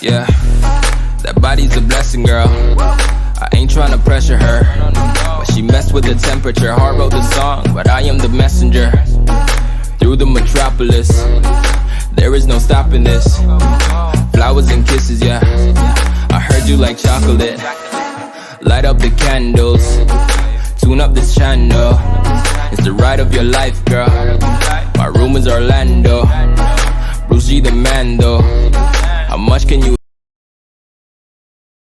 Yeah, that body's a blessing, girl. I ain't tryna pressure her, but she messed with the temperature. Heart wrote the song, but I am the messenger. Through the metropolis, there is no stopping this. Flowers and kisses, yeah. I heard you like chocolate. Light up the candles, tune up this channel. It's the ride of your life, girl. My room is Orlando, Bruce G the man though. How much can you